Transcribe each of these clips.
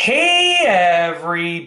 Hey everybody!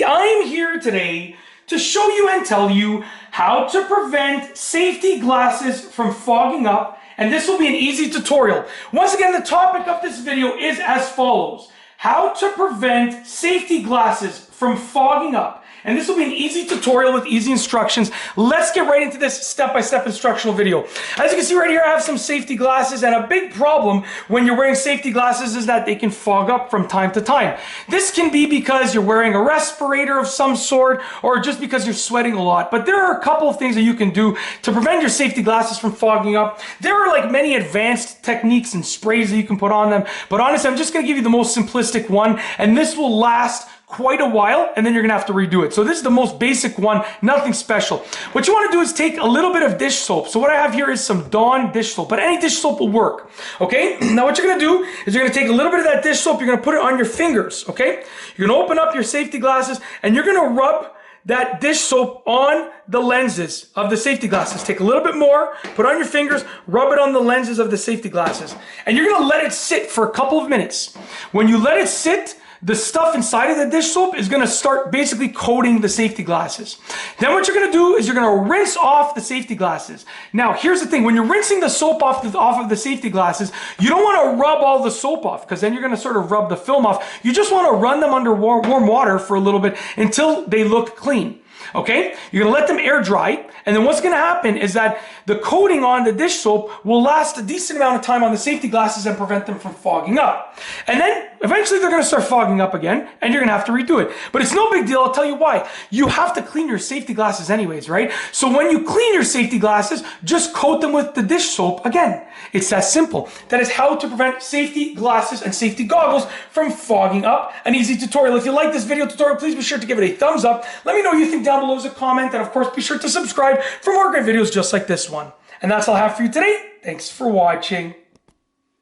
I'm here today to show you and tell you how to prevent safety glasses from fogging up, and this will be an easy tutorial. Once again, the topic of this video is as follows: how to prevent safety glasses from fogging up. And this will be an easy tutorial with easy instructions. Let's get right into this step-by-step instructional video. As you can see right here, I have some safety glasses, and a big problem when you're wearing safety glasses is that they can fog up from time to time. This can be because you're wearing a respirator of some sort, or just because you're sweating a lot. But there are a couple of things that you can do to prevent your safety glasses from fogging up. There are like many advanced techniques and sprays that you can put on them, but honestly, I'm just gonna give you the most simplistic one, and this will last quite a while, and then you're gonna have to redo it. So this is the most basic one, nothing special. What you wanna do is take a little bit of dish soap. So what I have here is some Dawn dish soap, but any dish soap will work, okay? Now what you're gonna do is you're gonna take a little bit of that dish soap, you're gonna put it on your fingers, okay? You're gonna open up your safety glasses, and you're gonna rub that dish soap on the lenses of the safety glasses. Take a little bit more, put it on your fingers, rub it on the lenses of the safety glasses. And you're gonna let it sit for a couple of minutes. When you let it sit, the stuff inside of the dish soap is gonna start basically coating the safety glasses. Then what you're gonna do is you're gonna rinse off the safety glasses. Now, here's the thing. When you're rinsing the soap off of the safety glasses, you don't wanna rub all the soap off, because then you're gonna sort of rub the film off. You just wanna run them under warm water for a little bit until they look clean. Okay? You're gonna let them air dry, and then what's gonna happen is that the coating on the dish soap will last a decent amount of time on the safety glasses and prevent them from fogging up. And then eventually they're gonna start fogging up again, and you're gonna have to redo it. But it's no big deal, I'll tell you why. You have to clean your safety glasses anyways, right? So when you clean your safety glasses, just coat them with the dish soap again. It's that simple. That is how to prevent safety glasses and safety goggles from fogging up. An easy tutorial. If you like this video tutorial, please be sure to give it a thumbs up. Let me know what you think down below as a comment, and of course be sure to subscribe for more great videos just like this one. And that's all I have for you today. Thanks for watching.